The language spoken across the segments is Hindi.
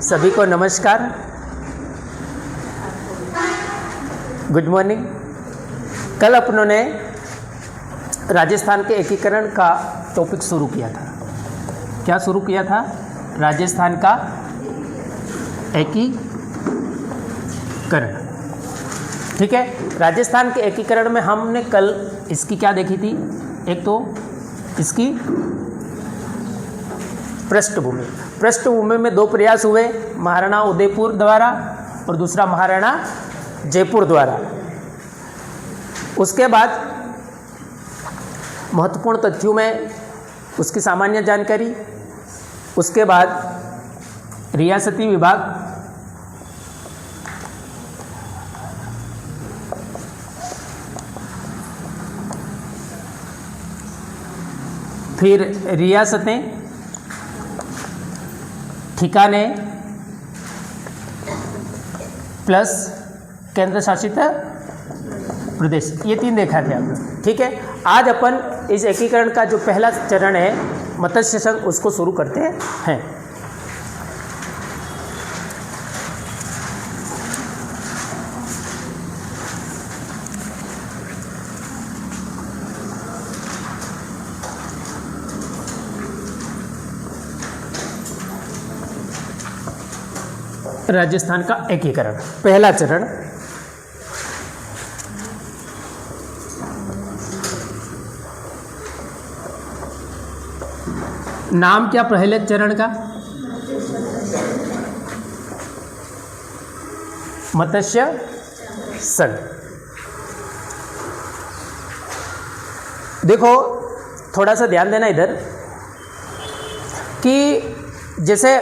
सभी को नमस्कार, गुड मॉर्निंग। कल अपनों ने राजस्थान के एकीकरण का टॉपिक शुरू किया था। क्या शुरू किया था? राजस्थान का एकीकरण। ठीक है, राजस्थान के एकीकरण में हमने कल इसकी क्या देखी थी? एक तो इसकी पृष्ठभूमि में दो प्रयास हुए, महाराणा उदयपुर द्वारा और दूसरा महाराणा जयपुर द्वारा। उसके बाद महत्वपूर्ण तथ्यों में उसकी सामान्य जानकारी, उसके बाद रियासती विभाग, फिर रियासतें, ठिकाने प्लस केंद्र शासित प्रदेश, ये तीन देखा थे आपने। ठीक है, आज अपन इस एकीकरण का जो पहला चरण है मत्स्य संघ, उसको शुरू करते हैं। राजस्थान का एकीकरण, पहला चरण। नाम क्या पहले चरण का? मत्स्य संघ। देखो, थोड़ा सा ध्यान देना इधर कि जैसे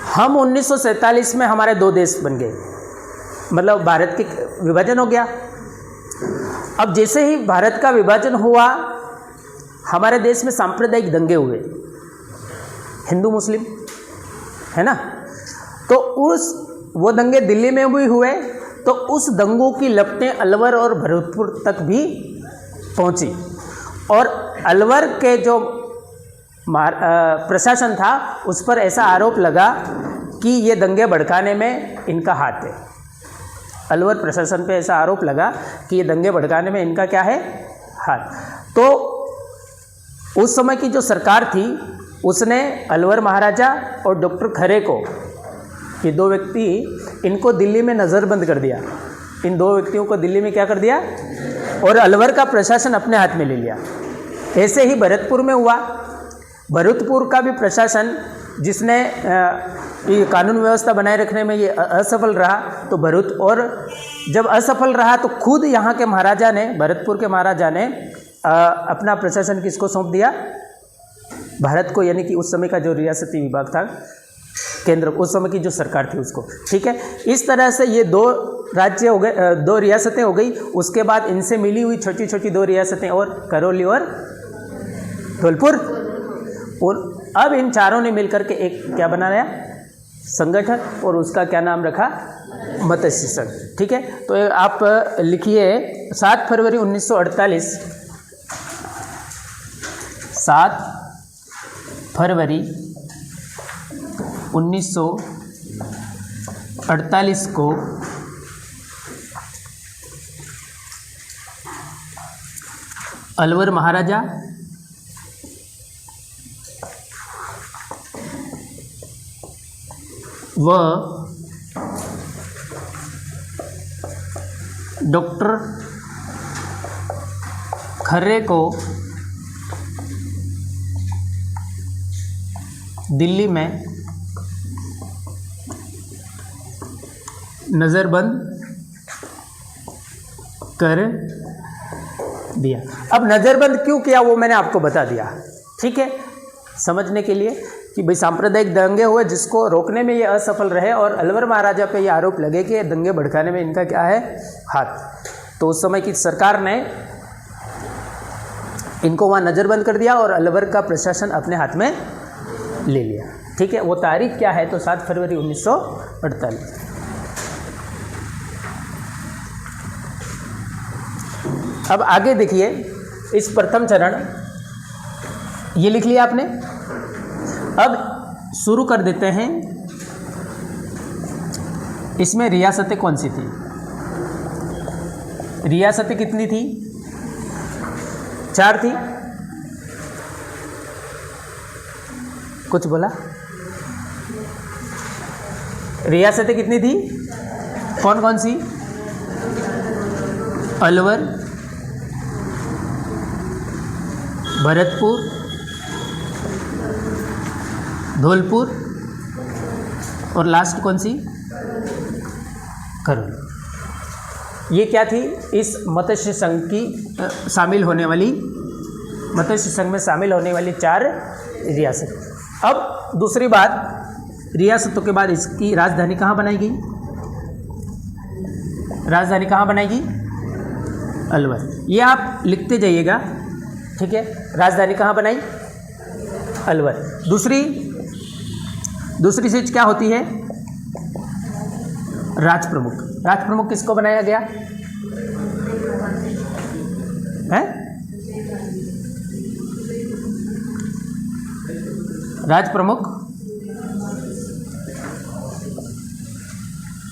हम 1947 में हमारे दो देश बन गए, मतलब भारत के विभाजन हो गया। अब जैसे ही भारत का विभाजन हुआ, हमारे देश में सांप्रदायिक दंगे हुए, हिंदू मुस्लिम, है ना। तो वो दंगे दिल्ली में भी हुए, तो उस दंगों की लपटें अलवर और भरतपुर तक भी पहुंची, और अलवर के जो प्रशासन था उस पर ऐसा आरोप लगा कि ये दंगे भड़काने में इनका हाथ है। अलवर प्रशासन पे ऐसा आरोप लगा कि ये दंगे भड़काने में इनका क्या है? हाथ। तो उस समय की जो सरकार थी उसने अलवर महाराजा और डॉक्टर खरे को, ये दो व्यक्ति, इनको दिल्ली में नज़रबंद कर दिया। इन दो व्यक्तियों को दिल्ली में क्या कर दिया? और अलवर का प्रशासन अपने हाथ में ले लिया। ऐसे ही भरतपुर में हुआ। भरतपुर का भी प्रशासन, जिसने ये कानून व्यवस्था बनाए रखने में ये असफल रहा, तो और जब असफल रहा तो खुद यहाँ के महाराजा ने, भरतपुर के महाराजा ने अपना प्रशासन किसको सौंप दिया? भारत को, यानी कि उस समय का जो रियासती विभाग था, केंद्र, उस समय की जो सरकार थी उसको। ठीक है, इस तरह से ये दो राज्य हो गए, दो रियासतें हो गई। उसके बाद इनसे मिली हुई छोटी छोटी दो रियासतें और करौली और धौलपुर, और अब इन चारों ने मिलकर के एक क्या बनाया? संगठन, और उसका क्या नाम रखा? मत्स्य संघ। ठीक है, तो आप लिखिए 7 फरवरी 1948, 7 फरवरी 1948 को अलवर महाराजा व डॉक्टर खर्रे को दिल्ली में नज़रबंद कर दिया। अब नज़रबंद क्यों किया वो मैंने आपको बता दिया। ठीक है, समझने के लिए कि भाई सांप्रदायिक दंगे हुए जिसको रोकने में ये असफल रहे, और अलवर महाराजा पे ये आरोप लगे कि दंगे भड़काने में इनका क्या है? हाथ। तो उस समय की सरकार ने इनको वहाँ नज़रबंद कर दिया और अलवर का प्रशासन अपने हाथ में ले लिया। ठीक है, वो तारीख क्या है? तो 7 फरवरी 1948। अब आगे देखिए, इस प्रथम चरण ये लिख लिया आपने। अब शुरू कर देते हैं। इसमें रियासतें कौन सी थी? रियासतें कितनी थी? 4 थी। कुछ बोला? रियासतें कितनी थी? कौन कौन सी? अलवर, भरतपुर, धौलपुर और लास्ट कौन सी? करूल। ये क्या थी? इस मत्स्य संघ की शामिल होने वाली, मत्स्य संघ में शामिल होने वाली 4 रियासत। अब दूसरी बात, रियासतों के बाद इसकी राजधानी कहाँ बनाई गई? राजधानी कहाँ बनाएगी? अलवर। ये आप लिखते जाइएगा, ठीक है। राजधानी कहाँ बनाई? अलवर। दूसरी चीज क्या होती है? राज प्रमुख। राज प्रमुख किसको बनाया गया है? राज प्रमुख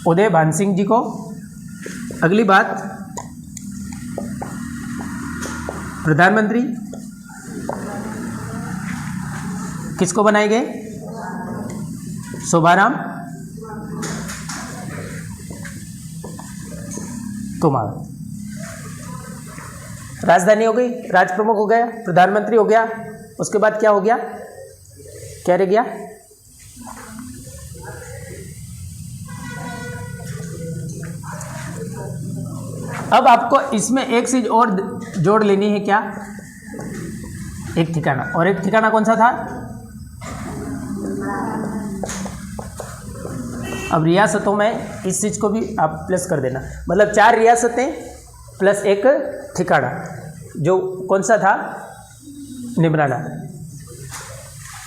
उदय भान सिंह जी को। अगली बात, प्रधानमंत्री किसको बनाए गए? शोभाराम कुमार। राजधानी हो गई, राज प्रमुख हो गया, प्रधानमंत्री हो गया, उसके बाद क्या हो गया? क्या रह गया? अब आपको इसमें एक चीज और जोड़ लेनी है। क्या? एक ठिकाना। और एक ठिकाना कौन सा था? अब रियासतों में इस चीज को भी आप प्लस कर देना, मतलब 4 रियासतें प्लस एक ठिकाना, जो कौन सा था? निम्राना।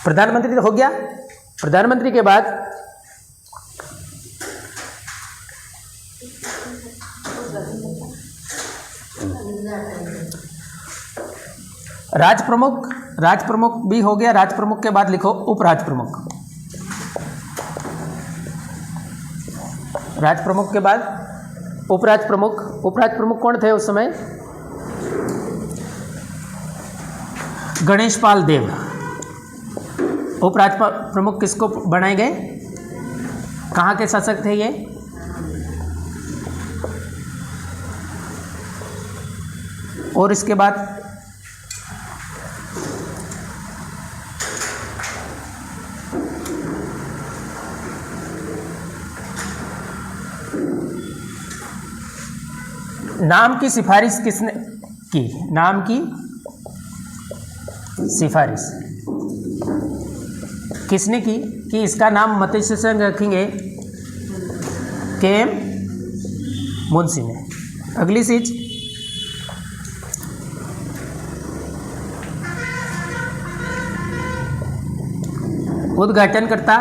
प्रधानमंत्री तो हो गया। प्रधानमंत्री के बाद राज प्रमुख। राज प्रमुख भी हो गया। राज प्रमुख के बाद लिखो उपराज प्रमुख। राज प्रमुख के बाद उपराज प्रमुख। उपराज प्रमुख कौन थे उस समय? गणेश पाल देव। उपराज प्रमुख किसको बनाए गए? कहाँ के शासक थे ये? और इसके बाद नाम की सिफारिश किसने की? नाम की सिफारिश किसने की? कि इसका नाम मत्स्य संघ रखेंगे के.एम. मुंशी ने। अगली चीज, उद्घाटनकर्ता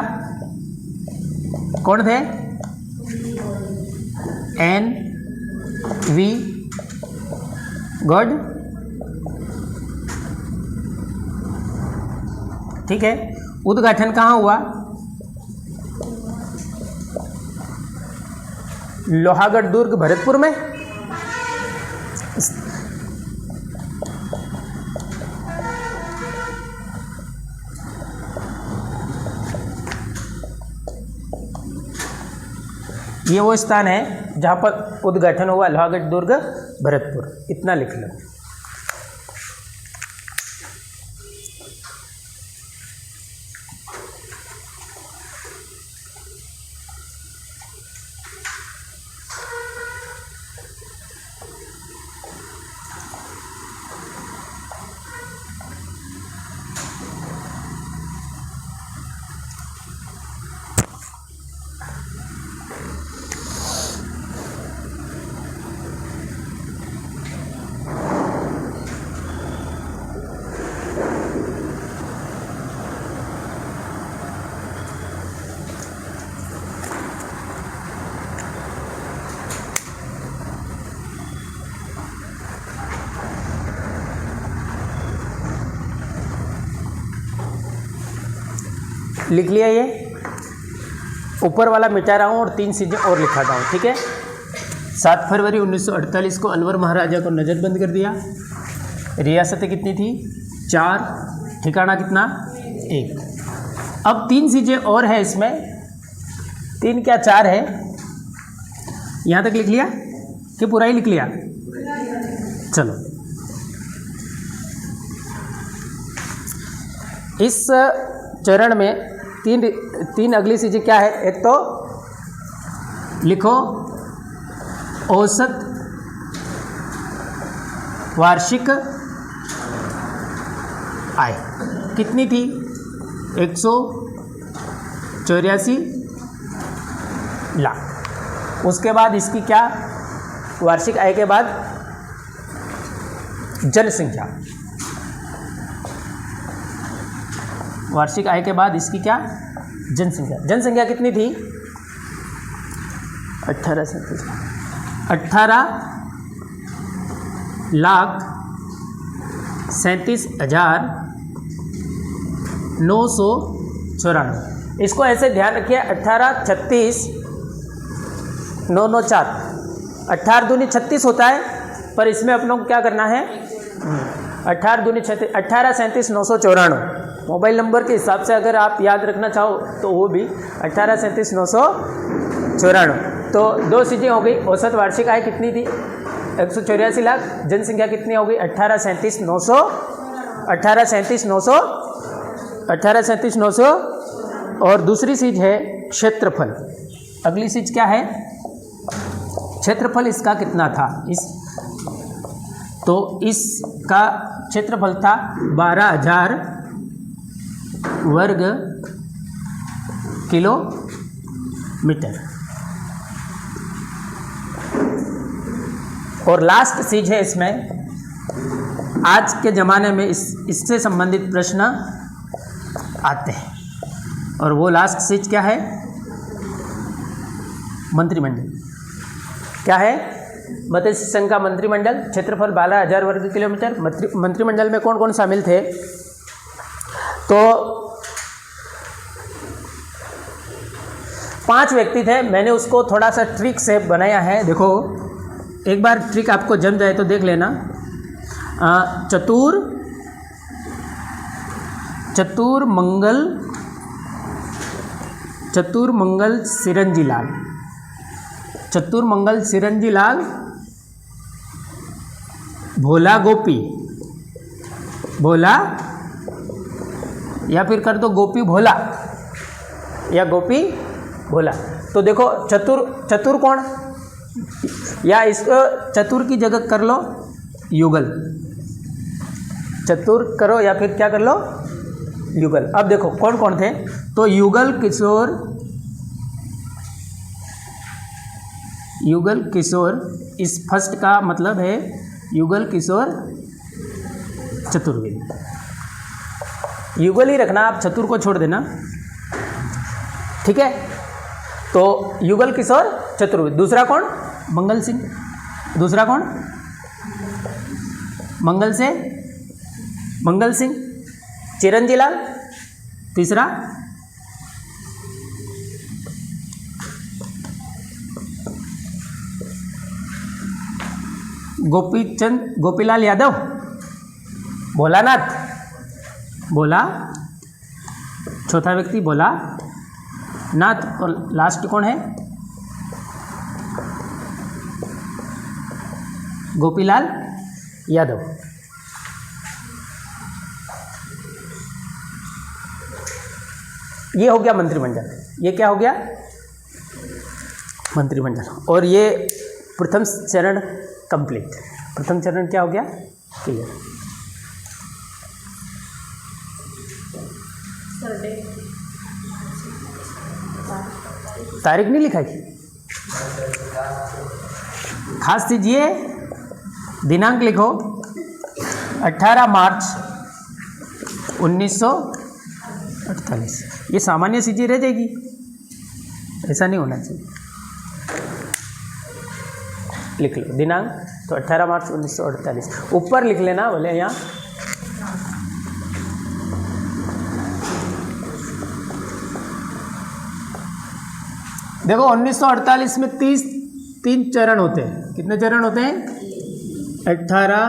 कौन थे? N.V. गॉड। ठीक है। उद्घाटन कहाँ हुआ? लोहागढ़ दुर्ग भरतपुर में। ये वो स्थान है जहाँ पर उद्घाटन हुआ, लोहागढ़ दुर्ग भरतपुर। इतना लिख लो। लिख लिया ये, ऊपर वाला मिटा रहा हूँ और 3 चीज़ें और लिखाता हूँ, ठीक है। 7 फरवरी 1948 को अलवर महाराजा को नजरबंद कर दिया। रियासतें कितनी थी? 4, ठिकाना कितना? 1। अब 3 चीज़ें और है इसमें, 3 क्या 4 है, यहाँ तक लिख लिया कि पूरा ही लिख लिया? चलो, इस चरण में तीन अगली चीज़ें क्या है? एक तो लिखो औसत वार्षिक आय कितनी थी? 184 लाख। उसके बाद इसकी क्या? वार्षिक आय के बाद जनसंख्या, वार्षिक आय के बाद इसकी क्या? जनसंख्या। जनसंख्या कितनी थी? 18,37,994। इसको ऐसे ध्यान रखिए, 18,36,994, 18 दूनी 36 होता है, पर इसमें अपनों को क्या करना है? 18 दूनी 36, 18,37,994। मोबाइल नंबर के हिसाब से अगर आप याद रखना चाहो तो वो भी 18,37,994। तो 2 चीज़ें हो गई। औसत वार्षिक आय कितनी थी? 184 लाख। जनसंख्या कितनी हो गई? 18,37,900। और दूसरी चीज़ है क्षेत्रफल। अगली चीज़ क्या है? क्षेत्रफल इसका कितना था? तो इसका क्षेत्रफल था 12,000 वर्ग किलोमीटर। और लास्ट चीज है इसमें, आज के ज़माने में इससे संबंधित प्रश्न आते हैं, और वो लास्ट चीज क्या है? मंत्रिमंडल। क्या है? मत्स्य संघ का मंत्रिमंडल, क्षेत्रफल 12,000 वर्ग किलोमीटर। मंत्रिमंडल में कौन कौन शामिल थे? तो 5 व्यक्ति थे। मैंने उसको थोड़ा सा ट्रिक से बनाया है, देखो एक बार ट्रिक आपको जम जाए तो देख लेना। चतुर्मंगल सिरंजी लाल, भोला या फिर कर दो गोपी भोला या गोपी भोला। तो देखो चतुर कौन, या इसको चतुर की जगह कर लो युगल, चतुर करो या फिर क्या कर लो? युगल। अब देखो कौन कौन थे? तो युगल किशोर, इस फर्स्ट का मतलब है युगल किशोर चतुर्वेदी। युगल ही रखना, आप चतुर को छोड़ देना, ठीक है। तो युगल किशोर चतुर्वेदी। दूसरा कौन? मंगल सिंह। दूसरा कौन? मंगल सिंह। चिरंजी लाल। तीसरा गोपीलाल यादव, भोलानाथ, भोला। चौथा व्यक्ति भोला नाथ। और लास्ट कौन है? गोपीलाल यादव। ये हो गया मंत्रिमंडल। ये क्या हो गया? मंत्रिमंडल। और ये प्रथम चरण कंप्लीट। प्रथम चरण क्या हो गया? क्लियर। तारीख नहीं लिखा है, खास चीज ये दिनांक लिखो 18 मार्च 1948। ये सामान्य चीजें रह जाएगी, ऐसा नहीं होना चाहिए। लिख लो दिनांक, तो 18 मार्च 1948 ऊपर लिख लेना, बोले यहाँ देखो 1948 में 3 चरण होते हैं। कितने चरण होते हैं? 18,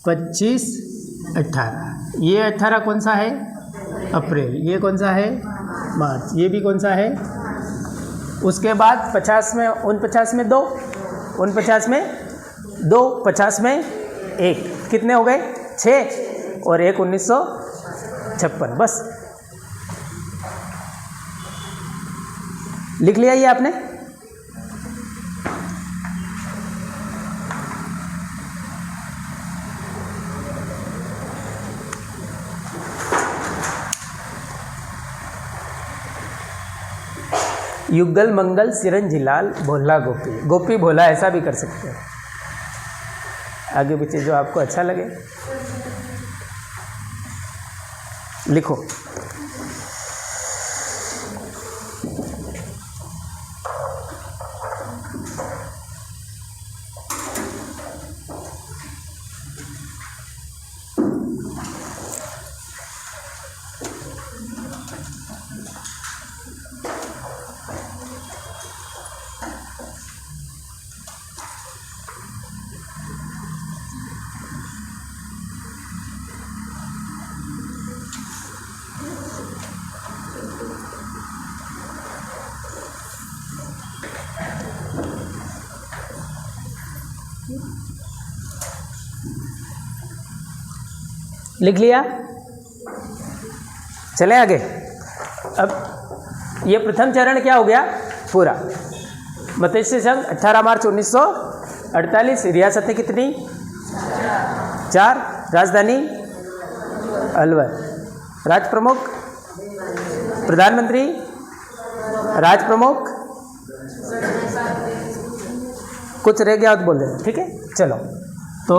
25, 18। ये 18 कौन सा है? अप्रैल। ये कौन सा है? मार्च। ये भी कौन सा है? उसके बाद 50 में 49 में 2, 49 में 2, 50 में 1, कितने हो गए? 6 और 1 1956। बस लिख लिया ये आपने? युगल मंगल सिरंजीलाल भोला गोपी, गोपी भोला ऐसा भी कर सकते हैं, आगे पीछे जो आपको अच्छा लगे लिखो। लिख लिया? चले आगे। अब ये प्रथम चरण क्या हो गया पूरा। मत्स्य संघ 18 मार्च 1948। रियासतें कितनी? 4। राजधानी अलवर। राज प्रमुख, प्रधानमंत्री, राज प्रमुख, कुछ रह गया तो बोल देना, ठीक है। चलो, तो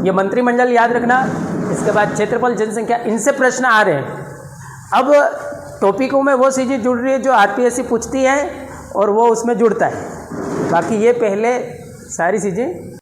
ये मंत्रिमंडल याद रखना। इसके बाद क्षेत्रफल, जनसंख्या, इनसे प्रश्न आ रहे हैं। अब टॉपिकों में वो चीज़ें जुड़ रही है जो आरपीएससी पूछती है और वो उसमें जुड़ता है। बाकी ये पहले सारी चीज़ें